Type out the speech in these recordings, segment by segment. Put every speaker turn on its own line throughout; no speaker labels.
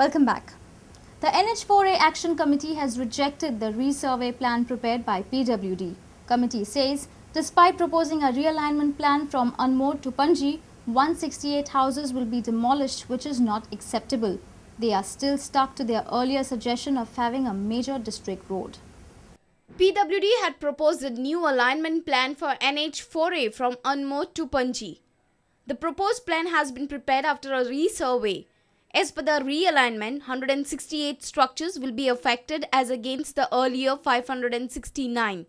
Welcome back. The NH4A Action Committee has rejected the resurvey plan prepared by PWD. Committee says, despite proposing a realignment plan from Anmod to Panji, 168 houses will be demolished, which is not acceptable. They are still stuck to their earlier suggestion of having a major district road.
PWD had proposed a new alignment plan for NH4A from Anmod to Panji. The proposed plan has been prepared after a resurvey. As per the realignment, 168 structures will be affected as against the earlier 569.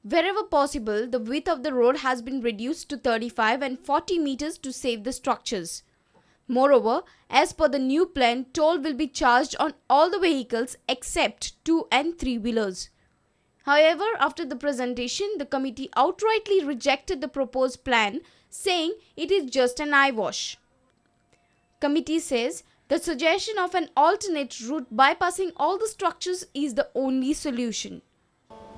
Wherever possible, the width of the road has been reduced to 35 and 40 meters to save the structures. Moreover, as per the new plan, toll will be charged on all the vehicles except 2 and 3-wheelers. However, after the presentation, the committee outrightly rejected the proposed plan, saying it is just an eyewash. Committee says the suggestion of an alternate route bypassing all the structures is the only solution.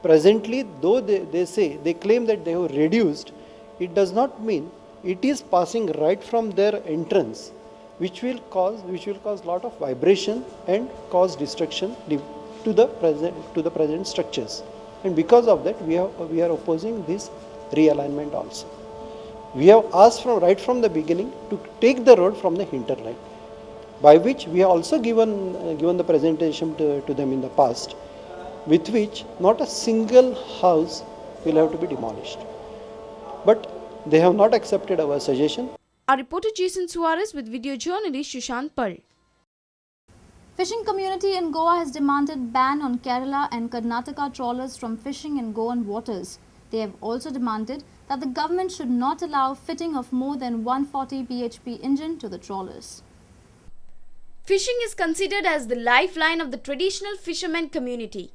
Presently, though they claim that they have reduced, it does not mean it is passing right from their entrance, which will cause lot of vibration and cause destruction to the present structures. And because of that, we are opposing this realignment also. We have asked right from the beginning to take the road from the hinterland, by which we have also given the presentation to them in the past, with which not a single house will have to be demolished. But they have not accepted our suggestion.
Our reporter Jason Suarez with video journalist Sushant Pal.
Fishing community in Goa has demanded ban on Kerala and Karnataka trawlers from fishing in Goan waters. They have also demanded that the government should not allow fitting of more than 140 bhp engine to the trawlers.
Fishing is considered as the lifeline of the traditional fishermen community.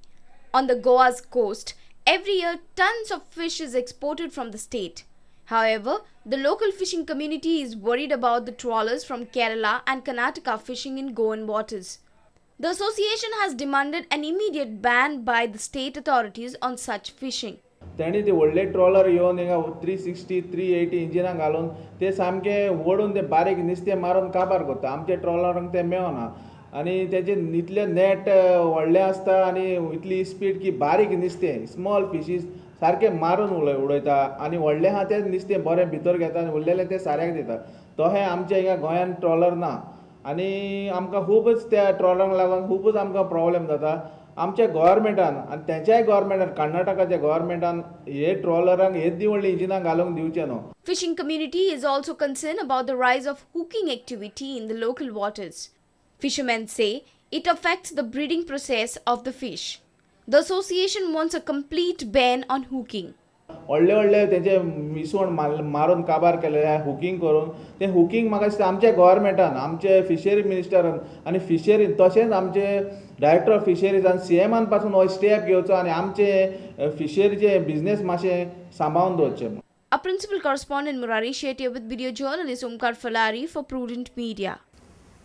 On the Goa's coast, every year tons of fish is exported from the state. However, the local fishing community is worried about the trawlers from Kerala and Karnataka fishing in Goan waters. The association has demanded an immediate ban by the state authorities on such fishing.
तेणी ते व्हडले trawler येवन हिंगा 360, 380 इंजिनां घालून ते सामके ओडून ते बारीक नुस्तें मारून काबार करता. आमच्या ट्रॉलरांक ते मेळना आनी तेजे इतले नेट व्हडले आसता आनी इतली स्पीड की बारीक नुस्तें स्मॉल फिशीस सारके मारून उडयता आनी व्हडले आहा ते नुस्तें बरें भितर घेता आनी उरलेले ते साऱ्याक दिता. तशें आमच्या हिंगा गोंयान ट्रॉलर ना आनी आमकां खूबच त्या ट्रॉलरांक लागून खूबच आमकां प्रॉब्लेम जाता. आमच्या गव्हर्मेंटान आनी तेंच्याय गव्हर्मेंटान कर्नाटकाच्या गव्हर्मेंटान हे ट्रॉलरांक येदी व्हडली इंजिनां घालूंक दिवचे न्हू.
Fishing community is also concerned about the rise of hooking activity in the local waters. Fishermen say it affects the breeding process of the fish. The association wants a complete ban on hooking.
व्हडले तेंचे विसवण मारून काबार केले हुकींग करून ते हुकींग म्हाका दिसता आमच्या गव्हर्मेंटान आमचे फिशरी मिनिस्टरान आनी फिशरी तशेंच आमचे डायरेक्टर ऑफ फिशरीज आनी सीएमान पासून हो स्टेप घेवचो आनी आमचे फिशरीचे बिझनेस मातशें सांबाळून दवरचें.
Our principal correspondent Murari Shetty with video journalist Omkar Falari for Prudent Media.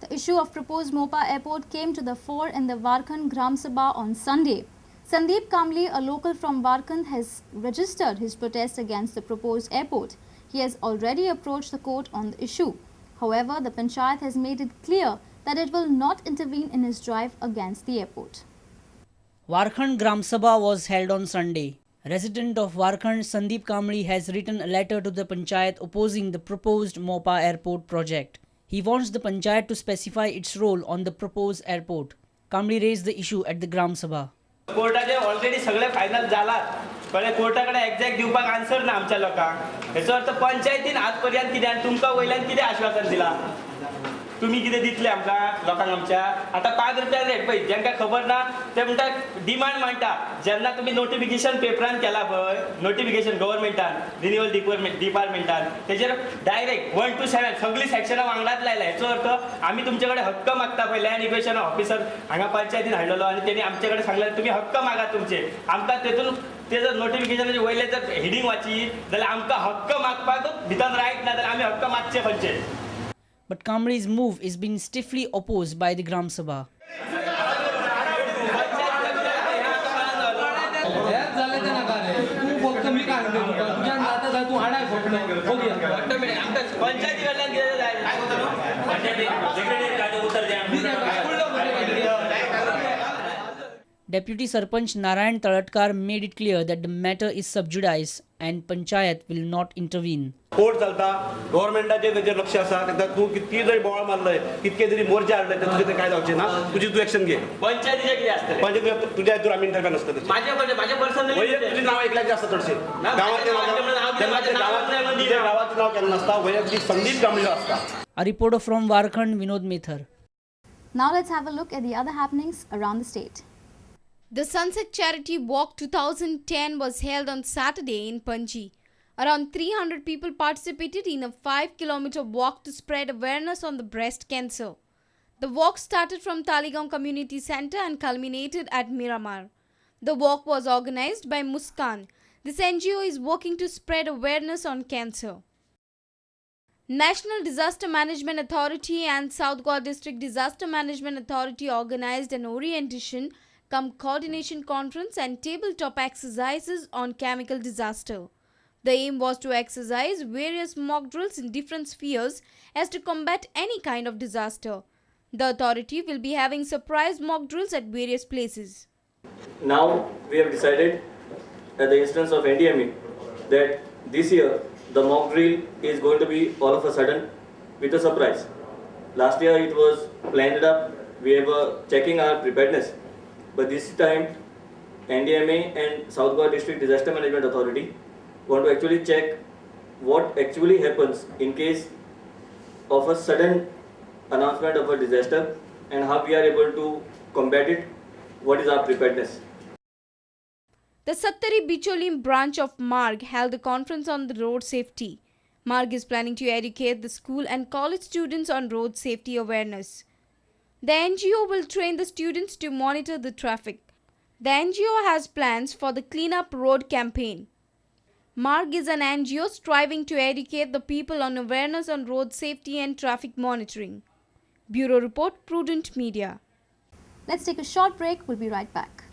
The issue of proposed Mopa airport came to the fore in the Varkhand Gram Sabha on Sunday. Sandeep Kamli, a local from Varkhand, has registered his protest against the proposed airport. He has already approached the court on the issue. However, the Panchayat has made it clear that it will not intervene in his drive against the airport.
Varkhand Gram Sabha was held on Sunday. Resident of Varkhand, Sandeep Kamli, has written a letter to the Panchayat opposing the proposed Mopa airport project. He wants the Panchayat to specify its role on the proposed airport. Kamli raised the issue at the Gram Sabha.
कोर्टाचे already सगळे final जालात पण कोर्टाकडे exact दिवपाक answer ना आमच्या लोकांक. हेचो अर्थ पंचायतीन आज पर्यंत कितें आनी तुमकां वयल्यान कितें आश्वासन दिला तुमी कितें दितले आमकां लोकांक आमच्या. आतां 5 रुपया रेट पळय जेंकां खबर ना ते म्हणटा डिमांड मांडटा. जेन्ना तुमी नोटिफिकेशन पेपरान केला पळय नोटिफिकेशन गव्हर्मेंटान रिन्युअल डिपार्टमेंटान तेजेर डायरेक्ट 1 to 7 सगळीं सेक्शनां वांगडाच लायला. हेचो अर्थ आमी तुमचे कडेन हक्क मागता पळय लँड इक्वेशन ऑफिसर हांगा पंचायतीन हाडलेलो आनी तेणी आमचे कडेन सांगलें तुमी हक्क मागात तुमचे. आमकां तेतून ते जर नोटिफिकेशनाचे वयले जर हेडिंग वाची जाल्यार आमकां हक्क मागपाक भितर रायट ना जाल्यार आमी हक्क मागचे खंयचे.
But Kamli's move is being stiffly opposed by the Gram Sabha.
Panchayati
Deputy Sarpanch Narayan Talatkar made it clear that the matter is sub judice and Panchayat will not intervene.
Court चलता गव्हर्नमेंटाचे तेजेर लक्ष आसा तेका तूं कितकी जरी बोवाळ मारलय कितके जरी मोर्चे हाडले तर तुजें काय जावचें ना तुजी तूं एक्शन घे
पंचायतीचे कितें आसतलें
पंचायत तुज्या हितून आमी इंटरफेर नासता
माझे पर्सनल
वैयक्तीक तुजी नांव ऐकल्याची आसता चडशे गांवाचें गांवाचें नांव केन्ना नासता वैयक्तीक संदीप कांबळे आसता.
A reporter from Warkhand, Vinod Methar.
Now let's have a look at the other happenings around the state.
The Sunset Charity Walk 2010 was held on Saturday in Panji. Around 300 people participated in a 5-kilometer walk to spread awareness on the breast cancer. The walk started from Taligaon Community Center and culminated at Miramar. The walk was organized by Muskan. This NGO is working to spread awareness on cancer. National Disaster Management Authority and South Goa District Disaster Management Authority organized an orientation cum coordination conference and tabletop exercises on chemical disaster. The aim was to exercise various mock drills in different spheres as to combat any kind of disaster. The authority will be having surprise mock drills at various places.
Now we have decided at the instance of NDMA that this year the mock drill is going to be all of a sudden with a surprise. Last year it was planned up, we were checking our preparedness, but this time NDMA and South Goa District Disaster Management Authority want to actually check what actually happens in case of a sudden announcement of a disaster and how we are able to combat it, what is our preparedness.
The Sattari Bicholim branch of MARG held a conference on the road safety. MARG is planning to educate the school and college students on road safety awareness. The NGO will train the students to monitor the traffic. The NGO has plans for the Clean Up Road campaign. MARG is an NGO striving to educate the people on awareness on road safety and traffic monitoring. Bureau Report, Prudent Media.
Let's take a short break. We'll be right back.